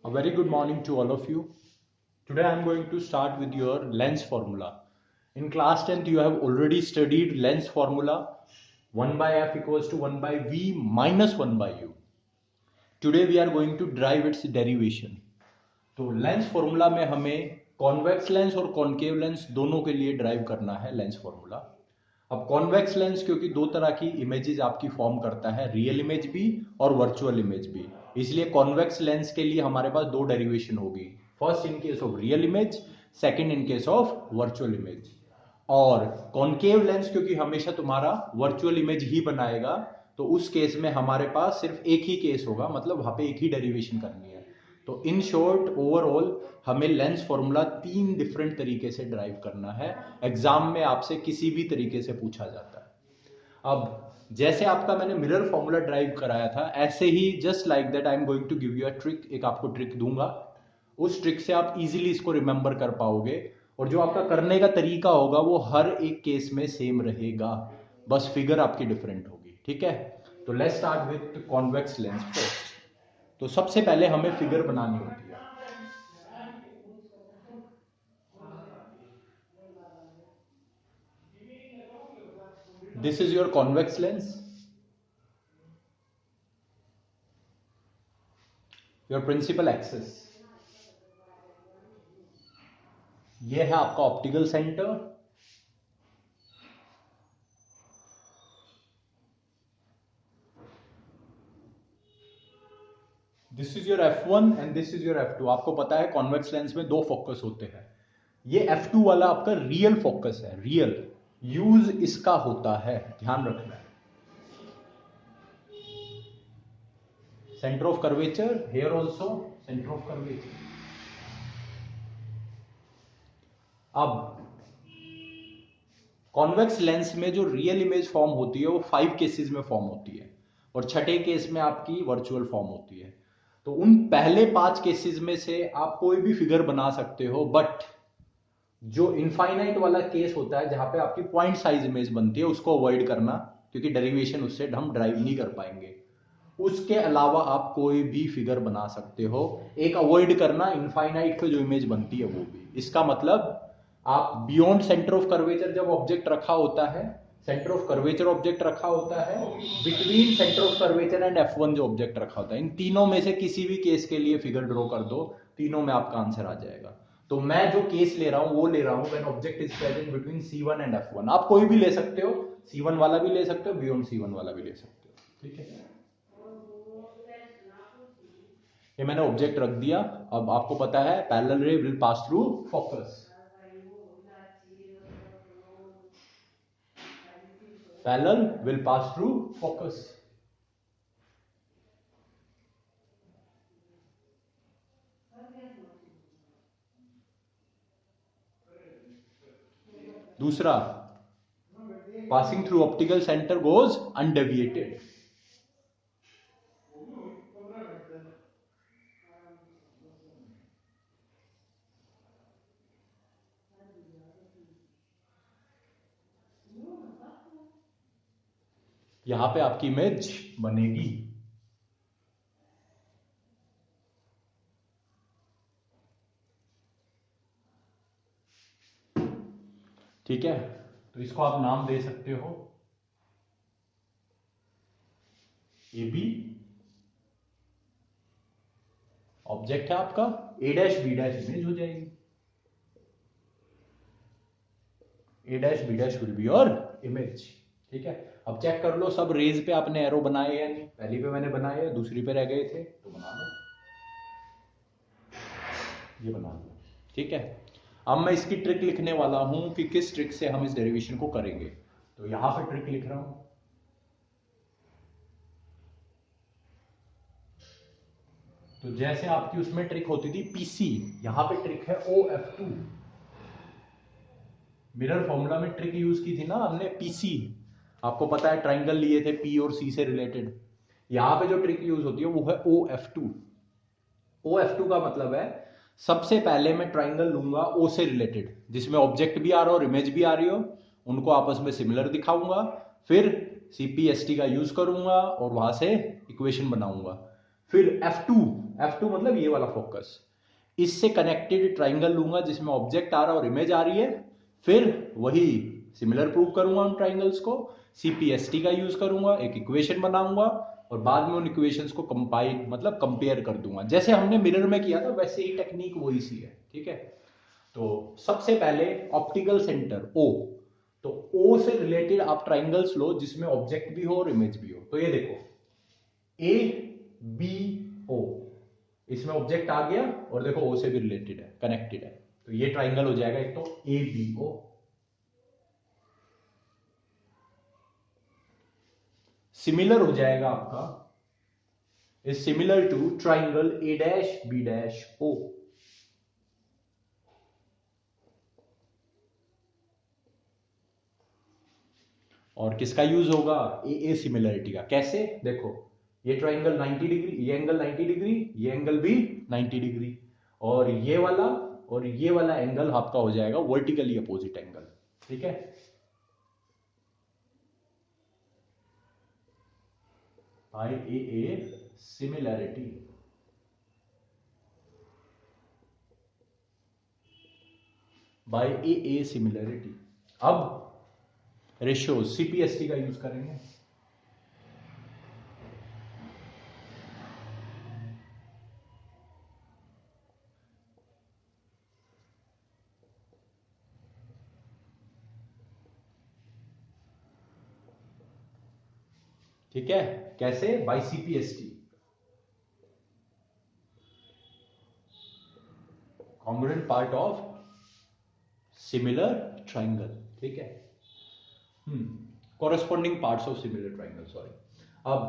A very good morning to all of you. Today I am going to start with your lens formula. In class 10th you have already studied lens formula 1 by f equals to 1 by v minus 1 by u. Today we are going to derive its derivation. तो lens formula में हमें convex lens और concave lens दोनों के लिए drive करना है lens formula. अब कॉन्वेक्स लेंस क्योंकि दो तरह की इमेजेस आपकी फॉर्म करता है, रियल इमेज भी और वर्चुअल इमेज भी, इसलिए कॉन्वेक्स लेंस के लिए हमारे पास दो डेरिवेशन होगी, first in case of real image, second in case of virtual image. और कॉन्केव लेंस क्योंकि हमेशा तुम्हारा वर्चुअल इमेज ही बनाएगा, तो उस केस में हमारे पास सिर्फ एक ही केस होगा, मतलब वहां पे एक ही डेरिवेशन करनी है। तो इन शॉर्ट ओवरऑल हमें लेंस फॉर्मूला 3 डिफरेंट तरीके से ड्राइव करना है। एग्जाम में आपसे किसी भी तरीके से पूछा जाता है। अब जैसे आपका मैंने मिरर फॉर्मूला ड्राइव कराया था, ऐसे ही just like that I am going to give you a trick. एक आपको ट्रिक दूंगा, उस ट्रिक से आप इजीली इसको रिमेंबर कर पाओगे, और जो आपका करने का तरीका होगा वो हर एक केस में सेम रहेगा, बस फिगर आपकी डिफरेंट होगी। ठीक है, तो let's start with convex lens first. तो सबसे पहले हमें फिगर बनानी होती है। This is your convex lens, your principal axis. ये है आपका optical centre, this is your F1 and this is your F2। आपको पता है कॉन्वेक्स लेंस में दो फोकस होते हैं, ये F2 वाला आपका रियल फोकस है, रियल यूज इसका होता है, ध्यान रखना है। Centre of curvature here also centre of curvature. अब कॉन्वेक्स लेंस में जो रियल इमेज फॉर्म होती है वो 5 केसेस में फॉर्म होती है, और छठे केस में आपकी वर्चुअल फॉर्म होती है। तो उन पहले 5 केसेस में से आप कोई भी फिगर बना सकते हो, बट जो इनफाइनाइट वाला केस होता है जहां पे आपकी पॉइंट साइज इमेज बनती है, उसको अवॉइड करना, क्योंकि डेरिवेशन उससे हम ड्राइव नहीं कर पाएंगे। उसके अलावा आप कोई भी फिगर बना सकते हो, एक अवॉइड करना इनफाइनाइट पे जो इमेज बनती है वो भी। इसका मतलब आप बियॉन्ड सेंटर ऑफ कर्वेचर जब ऑब्जेक्ट रखा होता है, सेंटर ऑफ कर्वेचर ऑब्जेक्ट रखा होता है, between centre of curvature and F1 जो ऑब्जेक्ट रखा होता है, इन तीनों में से किसी भी केस के लिए फिगर ड्रॉ कर दो, तीनों में आपका आंसर आ जाएगा। तो मैं जो केस ले रहा हूं वो ले रहा हूं when object is present between C1 and F1। आप कोई भी ले सकते हो, C1 वाला भी ले सकते हो, बियॉन्ड C1 वाला भी ले सकते हो। ठीक है, ये मैंने ऑब्जेक्ट रख दिया। अब आपको पता है parallel ray will pass through focus, parallel will pass through focus. दूसरा, passing through optical centre goes undeviated. यहां पे आपकी इमेज बनेगी। ठीक है, तो इसको आप नाम दे सकते हो ए बी, ऑब्जेक्ट है आपका, A dash B dash image हो जाएगी, A dash B dash will be your image. ठीक है, अब चेक कर लो सब रेज पे आपने एरो बनाए या नहीं। पहली पे मैंने बनाए, दूसरी पे रह गए थे तो बना लो, ये बना लो। ठीक है, अब मैं इसकी ट्रिक लिखने वाला हूं कि किस ट्रिक से हम इस डेरिवेशन को करेंगे। तो यहां पे ट्रिक लिख रहा हूं। तो जैसे आपकी उसमें ट्रिक होती थी पीसी, यहां पे ट्रिक है OF2। मिरर फॉर्मूला में ट्रिक यूज की थी ना हमने, पीसी। आपको पता है ट्राइंगल लिए थे पी और सी से रिलेटेड। यहां पे जो ट्रिक यूज होती है वो है OF2। OF2 का मतलब है सबसे पहले मैं ट्राइंगल लूंगा O से रिलेटेड, जिसमें ऑब्जेक्ट भी आ रहा हो और इमेज भी आ रही हो, उनको आपस में सिमिलर दिखाऊंगा, फिर CPST का यूज करूंगा और वहां से इक्वेशन बनाऊंगा। फिर F2 मतलब ये वाला फोकस, इससे कनेक्टेड ट्राइंगल लूंगा जिसमें ऑब्जेक्ट आ रहा है और इमेज आ रही है। फिर वही सिमिलर प्रूव करूंगा उन ट्राइंगल्स को, CPST का यूज करूंगा, एक इक्वेशन बनाऊंगा और बाद में उन इक्वेशंस को कंपाइल मतलब कंपेयर कर दूंगा। जैसे हमने मिरर में किया था वैसे ही टेक्निक वही सी है, ठीक है। तो सबसे पहले ऑप्टिकल सेंटर O, तो O से रिलेटेड आप ट्राइंगल्स लो जिसमें ऑब्जेक्ट भी हो और इमेज भी हो। तो ये देखो ABO, इसमें ऑब्जेक्ट आ गया और देखो O से भी रिलेटेड है, कनेक्टेड है, तो ये ट्राइंगल हो जाएगा एक तो ABO। सिमिलर हो जाएगा आपका, is similar to triangle A', B', O। और किसका यूज होगा, ए सिमिलरिटी का। कैसे, देखो ये ट्राइंगल 90 डिग्री, ये एंगल 90 डिग्री, ये एंगल भी 90 डिग्री, और ये वाला एंगल आपका हो जाएगा वर्टिकली अपोजिट एंगल, ठीक है। By A similarity, by A similarity. अब रेशियो CPST का यूज करेंगे। ठीक है, कैसे, by CPST, congruent part of similar triangle, ठीक है। Corresponding parts of similar triangle, sorry. अब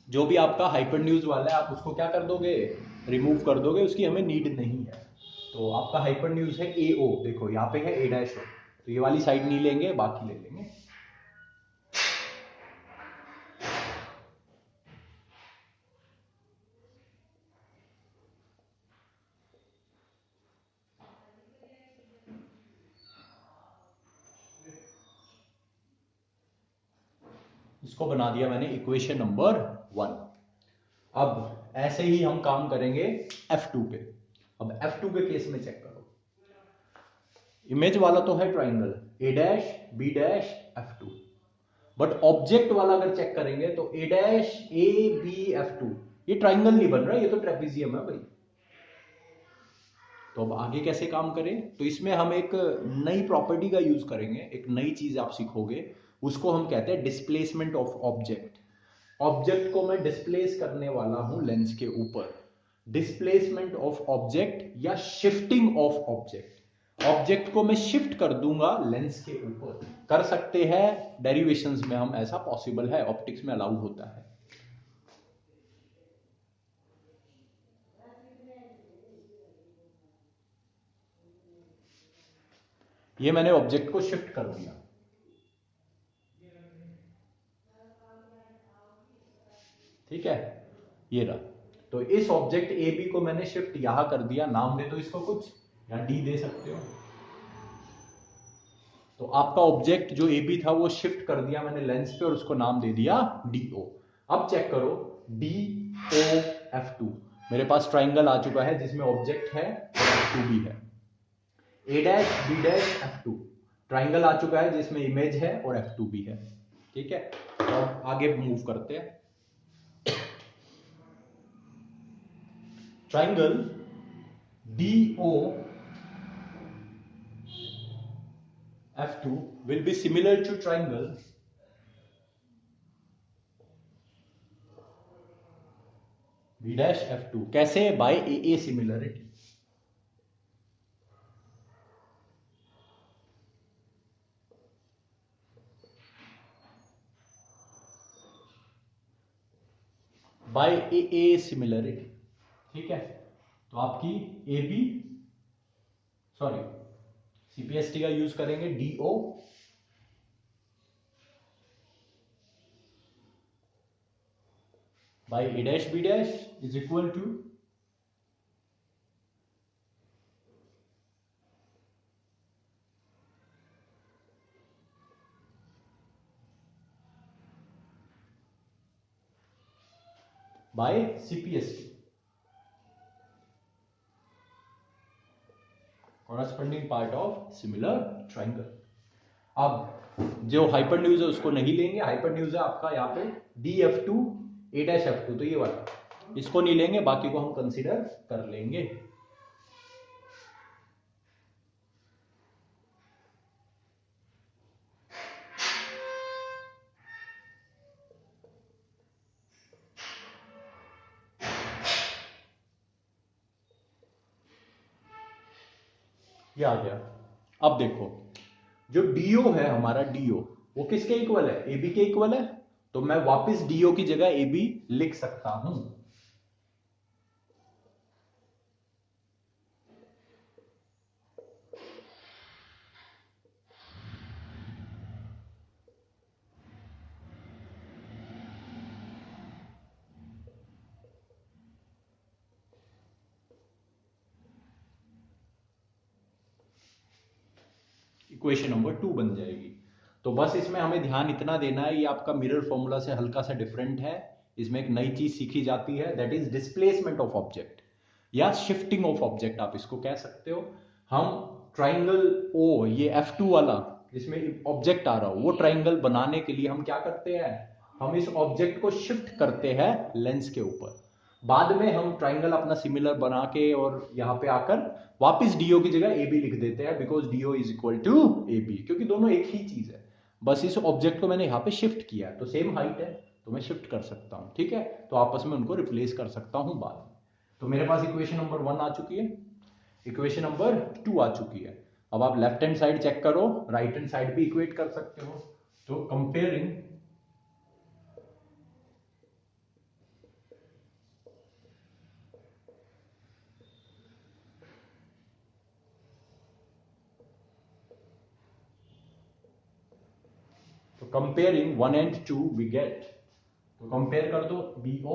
जो भी आपका हाइपरन्यूज वाला है आप उसको क्या कर दोगे, रिमूव कर दोगे, उसकी हमें नीड नहीं है। तो आपका हाइपरन्यूज है AO, देखो यहाँ पे है A', तो ये वाली साइड नहीं लेंगे, बाकी ले लेंगे। इसको बना दिया मैंने इक्वेशन नंबर 1। अब ऐसे ही हम काम करेंगे F2 पे। अब F2 के केस में चेक करो, इमेज वाला तो है triangle A', B', F2, but object वाला अगर चेक करेंगे तो A', A', B', F2, ये ट्राइंगल नहीं बन रहा, ये तो ट्रेपेजियम है भाई। तो अब आगे कैसे काम करें, तो इसमें हम एक नई प्रॉपर्टी का यूज करेंगे, एक नई चीज आप सीखोगे, उसको हम कहते हैं डिस्प्लेसमेंट ऑफ ऑब्जेक्ट। ऑब्जेक्ट को मैं डिस्प्लेस करने वाला हूं लेंस के ऊपर, डिस्प्लेसमेंट ऑफ ऑब्जेक्ट या शिफ्टिंग ऑफ ऑब्जेक्ट। ऑब्जेक्ट को मैं शिफ्ट कर दूंगा लेंस के ऊपर, कर सकते हैं डेरिवेशंस में हम, ऐसा पॉसिबल है, ऑप्टिक्स में अलाउड होता है। ये मैंने ऑब्जेक्ट को शिफ्ट कर दिया, ठीक है, ये रहा। तो इस ऑब्जेक्ट ए बी को मैंने शिफ्ट यहां कर दिया, नाम दे दो इसको कुछ, या डी दे सकते हो। तो आपका ऑब्जेक्ट जो ए बी था वो शिफ्ट कर दिया मैंने लेंस पे और उसको नाम दे दिया DO। अब चेक करो DOF2, मेरे पास ट्राइंगल आ चुका है जिसमें ऑब्जेक्ट है और F2 भी है। A', B', F2 ट्राइंगल आ चुका है जिसमें इमेज है और F2 भी है, ठीक है। तो अब आगे मूव करते हैं। Triangle DOF2 will be similar to triangle B', F2, कैसे, by AA similarity. By AA similarity, ठीक है। तो आपकी AB, सॉरी CPST का यूज करेंगे, DO by A', B' is equal to by CPST, corresponding part of similar triangle. अब जो हाइपरन्यूज है उसको नहीं लेंगे, हाइपरन्यूज है आपका यहाँ पे DF2 A-F2, तो ये वाला इसको नहीं लेंगे, बाकी को हम कंसीडर कर लेंगे। ये आ गया। अब देखो जो DO है हमारा, DO वो किसके इक्वल है, AB के इक्वल है, तो मैं वापस DO की जगह AB लिख सकता हूं। इक्वेशन नंबर 2 बन जाएगी। तो बस इसमें हमें ध्यान इतना देना है, ये आपका मिरर फॉर्मूला से हल्का सा डिफरेंट है, इसमें एक नई चीज सीखी जाती है, that is displacement of object या शिफ्टिंग ऑफ ऑब्जेक्ट, आप इसको कह सकते हो। हम ट्राइंगल ओ, ये F2 वाला जिसमें ऑब्जेक्ट आ रहा हो, वो ट्राइंगल बनाने के लिए हम क्या करते हैं, हम इस ऑब्जेक्ट को शिफ्ट करते हैं लेंस के ऊपर। बाद में हम ट्राइंगल अपना सिमिलर बना के और यहाँ पे आकर वापस DO की जगह AB लिख देते हैं, because DO is equal to AB, क्योंकि दोनों एक ही चीज है, बस इस ऑब्जेक्ट को मैंने यहाँ पे शिफ्ट किया है, तो सेम हाइट है तो मैं शिफ्ट कर सकता हूँ, ठीक है, तो आपस में उनको रिप्लेस कर सकता हूँ बाद में। तो मेरे पास इक्वेशन नंबर 1 आ चुकी है, इक्वेशन नंबर 2 आ चुकी है। अब आप लेफ्ट हैंड साइड चेक करो, राइट हैंड साइड भी इक्वेट कर सकते हो। तो comparing comparing 1 and 2 we get, तो कंपेयर कर दो BO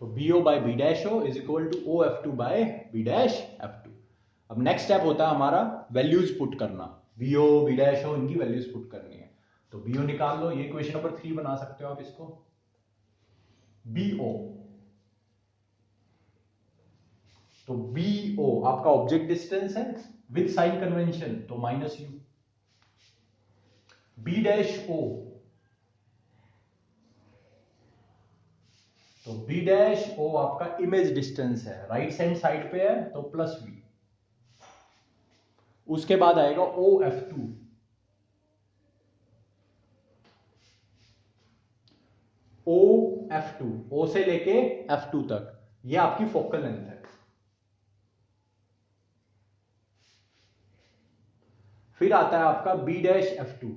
तो BO by B-O is equal to OF2 by B-F2। अब नेक्स्ट स्टेप होता है हमारा वैल्यूज पुट करना, BO B-O इनकी वैल्यूज पुट करनी है। तो BO निकाल लो, ये क्वेश्चन नंबर 3 बना सकते हो आप इसको। BO, तो BO आपका ऑब्जेक्ट डिस्टेंस है विद साइन कन्वेंशन, तो -U। B-O, तो B-O आपका इमेज डिस्टेंस है, राइट हैंड साइड पे है तो +V। उसके बाद आएगा OF2, OF2, O से लेके F2 तक, ये आपकी फोकल लेंथ है। फिर आता है आपका B-F2,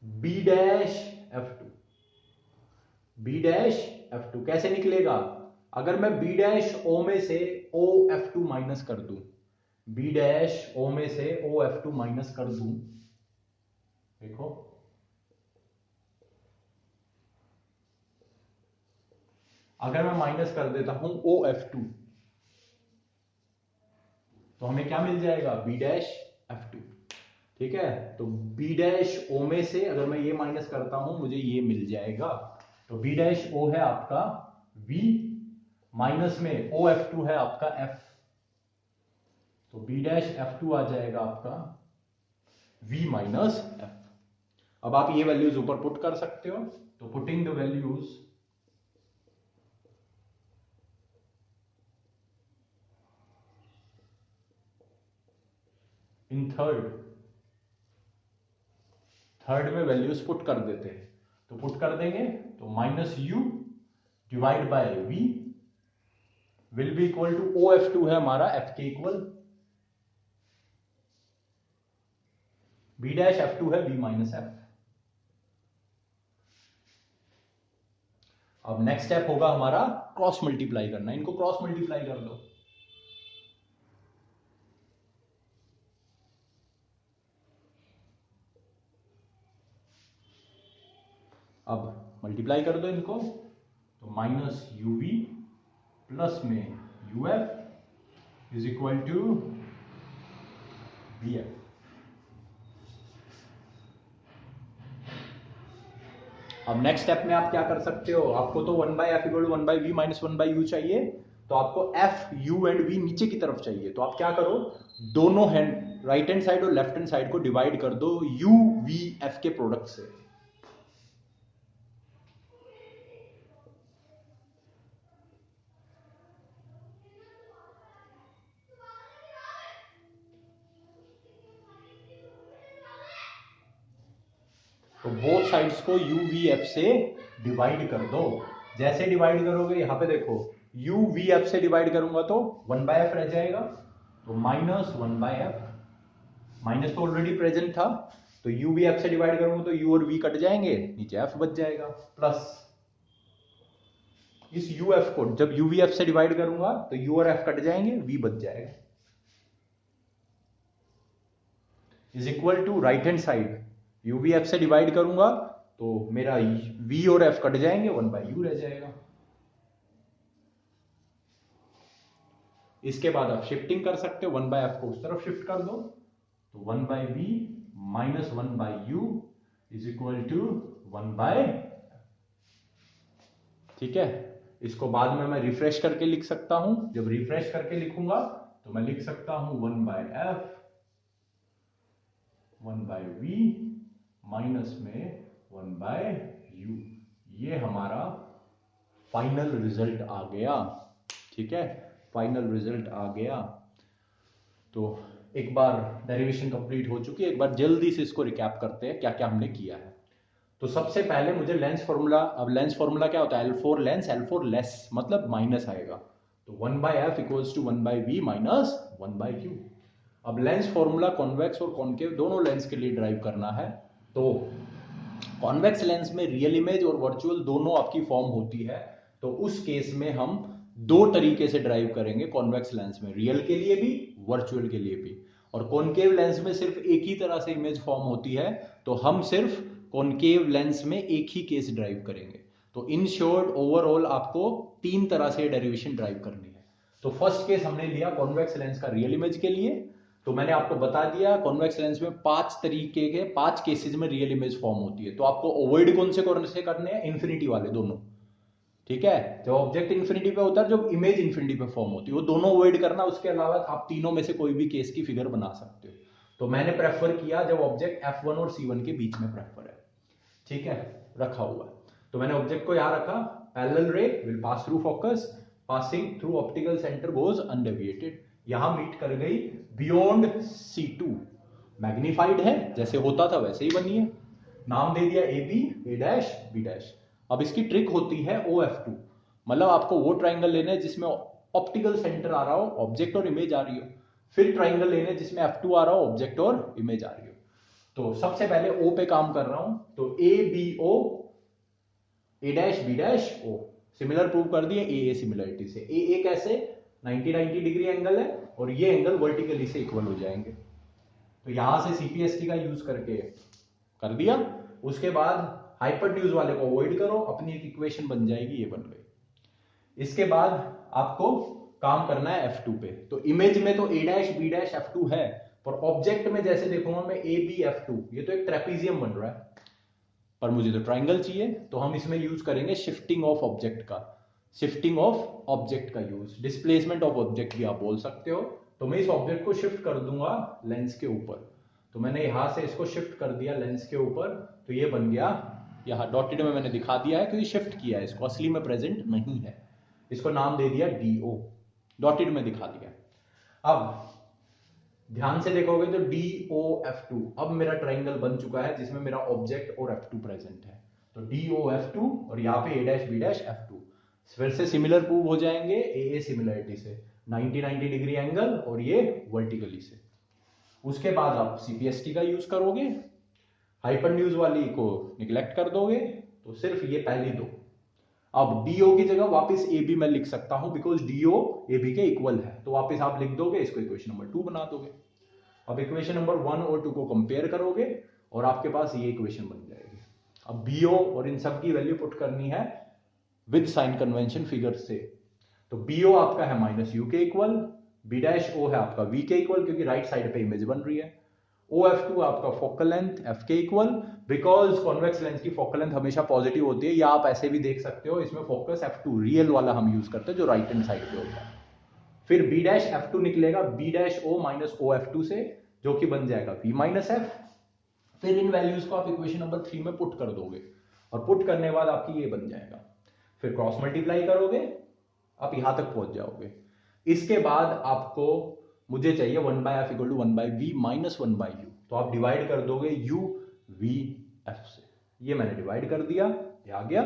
B-F2, B-F2 कैसे निकलेगा, अगर मैं B-O में से OF2 माइनस कर दूं, B-O में से OF2 माइनस कर दूं, देखो अगर मैं माइनस कर देता हूं OF2, तो हमें क्या मिल जाएगा, B-F2, ठीक है। तो B-O में से अगर मैं ये माइनस करता हूं, मुझे ये मिल जाएगा, तो B-O है आपका V, माइनस में OF2 है आपका F, तो B-F2 आ जाएगा आपका V माइनस F। अब आप ये वैल्यूज ऊपर पुट कर सकते हो, तो putting the values in third में वैल्यूज पुट कर देते हैं, तो पुट कर देंगे तो -U divide by V will be equal to OF2 है हमारा F के इक्वल, B-F2 है V माइनस F। अब नेक्स्ट स्टेप होगा हमारा क्रॉस मल्टीप्लाई करना, इनको क्रॉस मल्टीप्लाई कर दो, अब मल्टीप्लाई कर दो इनको, तो -UV प्लस में UF is equal to V F. अब नेक्स्ट स्टेप में आप क्या कर सकते हो, आपको तो 1/f=1/v - 1/u चाहिए, तो आपको f u एंड v नीचे की तरफ चाहिए। तो आप क्या करो, दोनों हैंड राइट हैंड साइड और लेफ्ट हैंड साइड को डिवाइड कर दो u v f के प्रोडक्ट से। तो बोथ साइड्स को u v f से डिवाइड कर दो। जैसे डिवाइड करोगे, यहां पे देखो u v f से डिवाइड करूंगा तो 1/f रह जाएगा, तो -1/f, माइनस तो ऑलरेडी प्रेजेंट था, तो u v f से डिवाइड करूंगा तो u और v कट जाएंगे, नीचे f बच जाएगा, प्लस इस u f को जब u v f से डिवाइड करूंगा तो u और f कट जाएंगे, v बच जाएगा, is equal to right hand side u v f से डिवाइड करूंगा तो मेरा v और f कट जाएंगे, 1/u रह जाएगा। इसके बाद आप शिफ्टिंग कर सकते हो, 1/f को उस तरफ शिफ्ट कर दो, तो 1/v - 1/u is equal to 1/f। ठीक है, इसको बाद में मैं रिफ्रेश करके लिख सकता हूं, जब रिफ्रेश करके लिखूंगा तो मैं लिख सकता हूं 1/f 1/v माइनस में 1/u। ये हमारा फाइनल रिजल्ट आ गया। ठीक है, फाइनल रिजल्ट आ गया। तो एक बार डेरिवेशन कंप्लीट हो चुकी है, एक बार जल्दी से इसको रिकैप करते हैं क्या क्या हमने किया है। तो सबसे पहले मुझे लेंस फॉर्मूला, अब लेंस फॉर्मूला क्या होता है, L4 लेंस, L4 लेस मतलब माइनस आएगा, तो 1/f equals to 1/v minus 1/u। अब लेंस फॉर्मूला कॉन्वेक्स और कॉनकेव दोनों लेंस के लिए ड्राइव करना है। तो कॉन्वेक्स लेंस में रियल इमेज और वर्चुअल दोनों आपकी फॉर्म होती है, तो उस केस में हम दो तरीके से ड्राइव करेंगे कॉन्वेक्स लेंस में, रियल के लिए भी वर्चुअल के लिए भी। और कॉनकेव लेंस में सिर्फ एक ही तरह से इमेज फॉर्म होती है, तो हम सिर्फ कॉनकेव लेंस में एक ही केस ड्राइव करेंगे। तो इन शॉर्ट ओवरऑल आपको तीन तरह से डेरिवेशन ड्राइव करनी है। तो फर्स्ट केस हमने लिया कॉन्वेक्स लेंस का रियल इमेज के लिए, तो मैंने आपको बता दिया कॉन्वेक्स लेंस में 5 तरीके के 5 केसेस में रियल इमेज फॉर्म होती है। तो आपको अवॉइड कौन से करने हैं, इन्फिनिटी वाले दोनों। ठीक है, जब ऑब्जेक्ट इन्फिनिटी पे होता है, जब इमेज इन्फिनिटी पे फॉर्म होती है, वो दोनों अवॉइड करना। उसके अलावा आप तीनों में से कोई भी केस की फिगर बना सकते हो। तो मैंने प्रेफर किया जब ऑब्जेक्ट F1 और C1 के बीच में प्रेफर है। ठीक है, रखा हुआ है, तो मैंने ऑब्जेक्ट को यहां रखा, parallel ray will pass through focus, passing through optical centre goes undeviated, यहां मीट कर गई बियॉन्ड C2, मैग्नीफाइड है, जैसे होता था वैसे ही बनी है, नाम दे दिया AB, A' B'। अब इसकी ट्रिक होती है OF2, मतलब आपको वो ट्राइंगल लेना है जिसमें ऑप्टिकल सेंटर आ रहा हो, ऑब्जेक्ट और इमेज आ रही हो, फिर ट्राइंगल लेना है जिसमें F2 आ रहा हो, ऑब्जेक्ट और इमेज आ रही हो। तो सबसे पहले O पे काम कर रहा हूं, तो ABO A', O similar prove कर दिए AA सिमिलरिटी से। AA कैसे, 90 डिग्री एंगल है और ये एंगल वर्टिकली से इक्वल हो जाएंगे, तो यहां से CPST का यूज करके कर दिया। उसके बाद हाइपोटेन्यूज वाले को अवॉइड करो, अपनी एक इक्वेशन बन जाएगी, ये बन गई। इसके बाद आपको काम करना है F2 पे, तो इमेज में तो A' B' F2 है, पर ऑब्जेक्ट में जैसे देखूंगा मैं AB F2, ये तो एक ट्रेपीजियम बन रहा है, पर मुझे तो ट्राइंगल चाहिए, तो हम इसमें यूज करेंगे शिफ्टिंग ऑफ ऑब्जेक्ट का, शिफ्टिंग ऑफ ऑब्जेक्ट का यूज, डिस्प्लेसमेंट ऑफ ऑब्जेक्ट भी आप बोल सकते हो। तो मैं इस ऑब्जेक्ट को शिफ्ट कर दूंगा लेंस के ऊपर, तो मैंने यहां से इसको शिफ्ट कर दिया लेंस के ऊपर, तो ये बन गया, यहाँ डॉटेड में मैंने दिखा दिया है क्योंकि शिफ्ट किया है इसको, असली में प्रेजेंट नहीं है, इसको नाम दे दिया DO, डॉटेड में दिखा दिया। अब ध्यान से देखोगे तो DOF2, अब मेरा ट्राइंगल बन चुका है जिसमें मेरा ऑब्जेक्ट और F2 प्रेजेंट है, तो DOF2 और यहाँ पे A' B' F2 फिर से सिमिलर प्रूव हो जाएंगे AA सिमिलरिटी से, 90 डिग्री एंगल और ये वर्टिकली से। उसके बाद आप CPST का यूज करोगे, हाइपोटेन्यूज वाली को निगलेक्ट कर दोगे, तो सिर्फ ये पहली दो। अब DO की जगह वापस AB मैं लिख सकता हूं, बिकॉज DO AB के इक्वल है, तो वापस आप लिख दोगे, इसको इक्वेशन नंबर 2 बना दोगे। अब इक्वेशन नंबर 1 और 2 को कंपेयर करोगे और आपके पास ये इक्वेशन बन जाएगी। अब BO और इन सब की वैल्यू पुट करनी है विद साइन कन्वेंशन फिगर से, तो BO आपका है -U के इक्वल, बी डैश ओ है आपका वी के इक्वल, क्योंकि राइट साइड पे इमेज बन रही है। ओ एफ टू आपका फोकल लेंथ एफ के इक्वल, बिकॉज कॉन्वेक्स लेंस की फोकल लेंथ हमेशा पॉजिटिव होती है, या आप ऐसे भी देख सकते हो, इसमें फोकस एफ टू रियल वाला हम यूज करते हैं जो राइट हैंड साइड पे होता है। फिर बी डैश एफ टू निकलेगा B dash O minus O F two से, जो कि बन जाएगा वी माइनस एफ। फिर इन वैल्यूज को आप इक्वेशन नंबर 3 में पुट कर दोगे, और पुट करने के बाद आपकी ये बन जाएगा। फिर क्रॉस मल्टीप्लाई करोगे, आप यहां तक पहुंच जाओगे। इसके बाद आपको मुझे चाहिए 1/f equal to 1/v minus 1/u, तो आप डिवाइड कर दोगे u v f से। ये मैंने डिवाइड कर दिया, ये आ गया,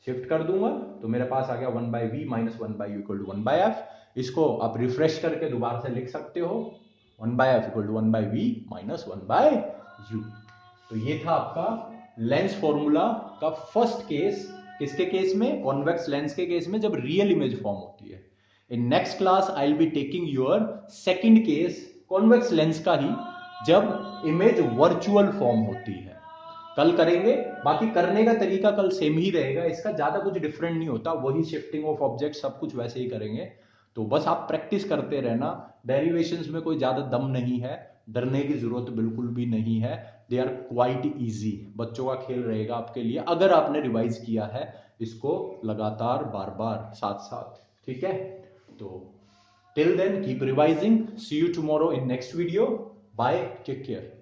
शिफ्ट कर दूंगा तो मेरे पास आ गया 1/v minus 1/u equal to 1/f। इसको आप रिफ्रेश करके दोबारा से लिख सकते हो 1/f equal to 1/v minus 1/u। तो ये था आपका लेंस फॉर्मूला का फर्स्ट केस। किसके केस में? कॉन्वेक्स लेंस के केस में, जब रियल इमेज फॉर्म होती है। In next class I will be taking your second case, convex lens का ही, जब इमेज वर्चुअल फॉर्म होती है। कल करेंगे, बाकी करने का तरीका कल सेम ही रहेगा, इसका ज्यादा कुछ डिफरेंट नहीं होता, वही शिफ्टिंग ऑफ ऑब्जेक्ट सब कुछ वैसे ही करेंगे। तो बस आप प्रैक्टिस करते रहना, डेरिवेशंस में कोई ज्यादा दम नहीं है, डरने की जरूरत बिल्कुल भी नहीं है, दे आर क्वाइट इजी, बच्चों का खेल रहेगा आपके लिए, अगर आपने रिवाइज किया है इसको लगातार बार बार साथ साथ, ठीक है। तो till then keep revising, see you tomorrow in next video, bye, take care.